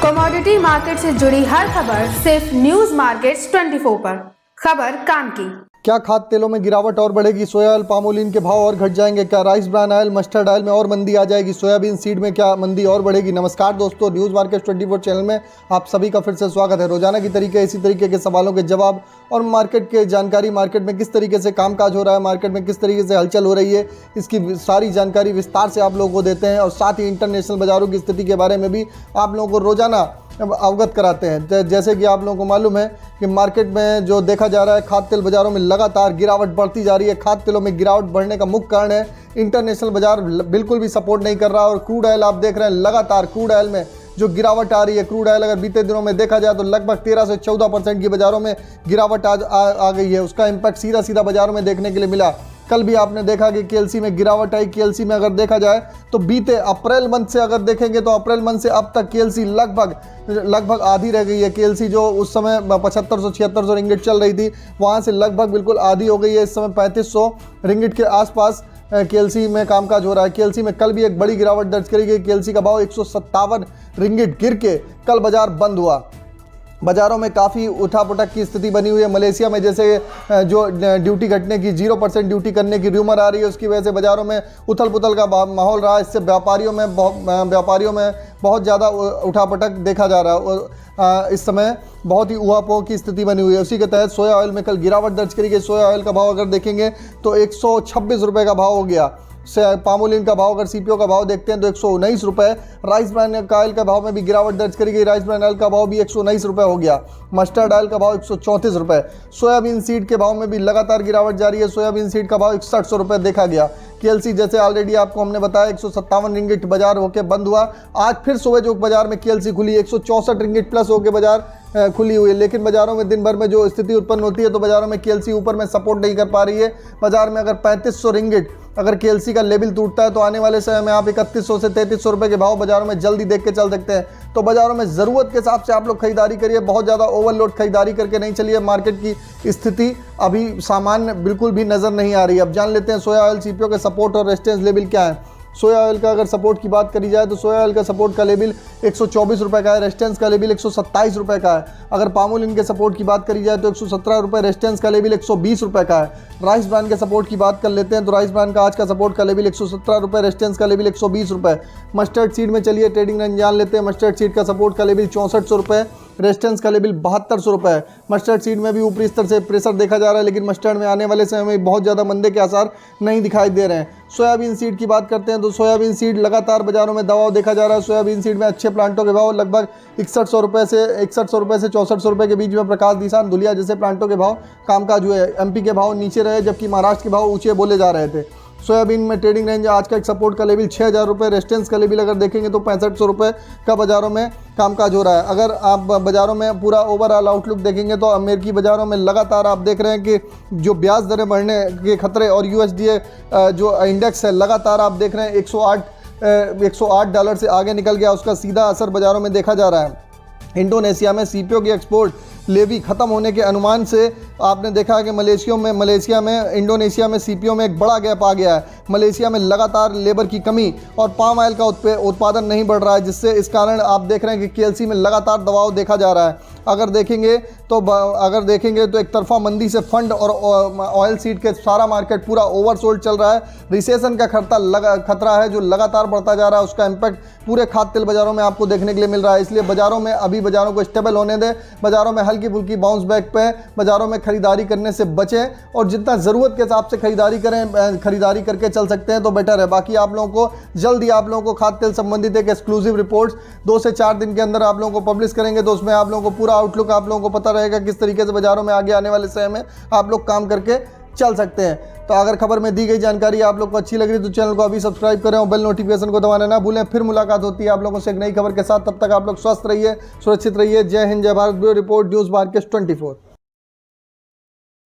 Commodity market से जुड़ी हर खबर सिर्फ न्यूज मार्केट्स 24 पर। खबर काम की। क्या खाद्य तेलों में गिरावट और बढ़ेगी? सोया ऑयल पामोलिन के भाव और घट जाएंगे क्या? Rice bran oil mustard oil में और मंदी आ जाएगी? सोयाबीन सीड में क्या मंदी और बढ़ेगी? नमस्कार दोस्तों, न्यूज़ मार्केट 24 चैनल में आप सभी का फिर से स्वागत है। रोजाना की तरीके इसी तरीके के सवालों के जवाब और मार्केट के जानकारी, मार्केट में किस तरीके से कामकाज हो रहा है, मार्केट में किस तरीके से हलचल हो रही है, इसकी सारी जानकारी विस्तार से आप लोगों को देते हैं और साथ ही इंटरनेशनल बाजारों की स्थिति के बारे में भी आप लोगों को रोजाना अवगत कराते हैं। जैसे कि आप लोगों को मालूम है कि मार्केट में जो देखा जा रहा है, खाद्य तेल बाज़ारों में लगातार गिरावट बढ़ती जा रही है। खाद्य तेलों में गिरावट बढ़ने का मुख्य कारण है इंटरनेशनल बाजार बिल्कुल भी सपोर्ट नहीं कर रहा और क्रूड ऑयल आप देख रहे हैं लगातार क्रूड ऑयल में जो गिरावट आ रही है। क्रूड ऑयल अगर बीते दिनों में देखा जाए तो लगभग 13 से 14% की बाज़ारों में गिरावट आ गई है। उसका इम्पैक्ट सीधा बाज़ारों में देखने के लिए मिला। कल भी आपने देखा कि केएलसी में गिरावट आई। केएलसी में अगर देखा जाए तो बीते अप्रैल मंथ से अगर देखेंगे तो अप्रैल मंथ से अब तक केएलसी लगभग आधी रह गई है। केएलसी जो उस समय 7500-7600 रिंगिट चल रही थी, वहाँ से लगभग बिल्कुल आधी हो गई है। इस समय 3500 रिंगिट के आसपास केएलसी में कामकाज हो रहा है। केएलसी में कल भी एक बड़ी गिरावट दर्ज करी गई। केएलसी का भाव 157 रिंगिट गिर के कल बाजार बंद हुआ। बाज़ारों में काफ़ी उठापटक की स्थिति बनी हुई है। मलेशिया में जैसे जो ड्यूटी घटने की 0% ड्यूटी करने की र्यूमर आ रही है, उसकी वजह से बाज़ारों में उथल पुथल का माहौल रहा। इससे व्यापारियों में बहुत ज़्यादा उठापटक देखा जा रहा है। इस समय बहुत ही उहापोह की स्थिति बनी हुई है। उसी के तहत सोया ऑयल में कल गिरावट दर्ज करी गई। सोया ऑयल का भाव अगर देखेंगे तो 126 रुपये का भाव हो गया। पामोलिन का भाव अगर सीपीओ का भाव देखते हैं तो 119 रुपये। राइस ब्रान ऑयल का भाव में भी गिरावट दर्ज करी गई। राइस ब्रान ऑयल का भाव भी 119 रुपये हो गया। मस्टर्ड ऑयल का भाव 134 रुपये। सोयाबीन सीड के भाव में भी लगातार गिरावट जारी है। सोयाबीन सीड का भाव 6100 रुपये देखा गया। केएलसी जैसे ऑलरेडी आपको हमने बताया 157 रिंगिट बाजार होकर बंद हुआ। आज फिर सुबह जो बाजार में केएलसी खुली 164 रिंगिट प्लस होकर बाजार खुली हुई है। लेकिन बाजारों में दिन भर में जो स्थिति उत्पन्न होती है तो बाजारों में केएलसी ऊपर में सपोर्ट नहीं कर पा रही है। बाजार में अगर 3500 रिंगिट अगर केएलसी का लेवल टूटता है तो आने वाले समय में आप 3100 से 3300 रुपये के भाव बाजारों में जल्दी देख के चल सकते हैं। तो बाजारों में ज़रूरत के हिसाब से आप लोग खरीदारी करिए, बहुत ज़्यादा ओवरलोड खरीदारी करके नहीं चलिए। मार्केट की स्थिति अभी सामान्य बिल्कुल भी नज़र नहीं आ रही। अब जान लेते हैं सोया ऑयल सीपीओ के सपोर्ट और रेजिस्टेंस लेवल क्या है। सोया ऑयल का अगर सपोर्ट की बात करी जाए तो सोया ऑयल का सपोर्ट का लेवल 124 रुपये का है। रेजिस्टेंस का लेवल 127 रुपये का है। अगर पामोलिन के सपोर्ट की बात करी जाए तो 117 रुपये, रेजिस्टेंस का लेवल 120 रुपये का है। राइस ब्रान के सपोर्ट की बात कर लेते हैं तो राइस ब्रान का आज का सपोर्ट का लेवल 117 रुपये, रेजिस्टेंस का लेवल 120 रुपये। मस्टर्ड सीड में चलिए ट्रेडिंग रेंज जान लेते हैं। मस्टर्ड सीड का सपोर्ट का लेवल 6400 रुपये, रेजिस्टेंस का लेवल 7200 रुपये। मस्टर्ड सीड में भी ऊपरी स्तर से प्रेशर देखा जा रहा है, लेकिन मस्टर्ड में आने वाले समय में बहुत ज़्यादा मंदे के आसार नहीं दिखाई दे रहे हैं। सोयाबीन सीड की बात करते हैं तो सोयाबीन सीड लगातार बाजारों में दबाव देखा जा रहा है। सोयाबीन सीड में अच्छे प्लांटों के भाव लगभग 6100 रुपये से 6400 रुपये के बीच में प्रकाश दिशान धुलिया जैसे प्लांटों के भाव कामकाज हुए। एमपी के भाव नीचे रहे जबकि महाराष्ट्र के भाव ऊंचे बोले जा रहे थे। सोयाबीन में ट्रेडिंग रेंज आज का एक सपोर्ट का लेवल 6000 रुपये, रेजिस्टेंस का लेवल अगर देखेंगे तो 6500 रुपये का बाजारों में कामकाज हो रहा है। अगर आप बाजारों में पूरा ओवरऑल आउटलुक देखेंगे तो अमेरिकी बाजारों में लगातार आप देख रहे हैं कि जो ब्याज दरें बढ़ने के खतरे और यूएसडीए जो इंडेक्स है लगातार आप देख रहे हैं 108 डॉलर से आगे निकल गया। उसका सीधा असर बाजारों में देखा जा रहा है। इंडोनेशिया में सीपीओ की एक्सपोर्ट लेवी ख़त्म होने के अनुमान से आपने देखा है कि मलेशिया में इंडोनेशिया में सीपीओ में एक बड़ा गैप आ गया है। मलेशिया में लगातार लेबर की कमी और पाम ऑयल का उत्पादन नहीं बढ़ रहा है, जिससे इस कारण आप देख रहे हैं कि केएलसी में लगातार दबाव देखा जा रहा है। अगर देखेंगे तो एक तरफा मंदी से फंड और ऑयल सीड के सारा मार्केट पूरा ओवरसोल्ड चल रहा है। रिसेशन का खतरा है जो लगातार बढ़ता जा रहा है। उसका इम्पैक्ट पूरे खाद्य तेल बाजारों में आपको देखने के लिए मिल रहा है। इसलिए बाजारों में अभी बाजारों को स्टेबल होने दें। बाजारों में हल्की फुल्की बाउंस बैक पे बाजारों में खरीदारी करने से बचें और जितना ज़रूरत के हिसाब से खरीदारी करें, खरीदारी करके चल सकते हैं तो बेटर है। बाकी आप लोगों को जल्दी आप लोगों को खाद्य तेल संबंधित एक एक्सक्लूसिव रिपोर्ट्स 2 से 4 दिन के अंदर आप लोगों को पब्लिश करेंगे, तो उसमें आप लोगों को पूरा आउटलुक आप लोगों को पता रहेगा किस तरीके से बाजारों में आगे आने वाले समय में आप लोग काम करके चल सकते हैं। तो अगर खबर में दी गई जानकारी आप लोग को अच्छी लग रही है तो चैनल को अभी सब्सक्राइब करें और बेल नोटिफिकेशन को दबाना ना भूलें। फिर मुलाकात होती है आप लोगों से एक नई खबर के साथ। तब तक आप लोग स्वस्थ रहिए, सुरक्षित रहिए। जय हिंद, जय Bharat. Bureau report, news market 24।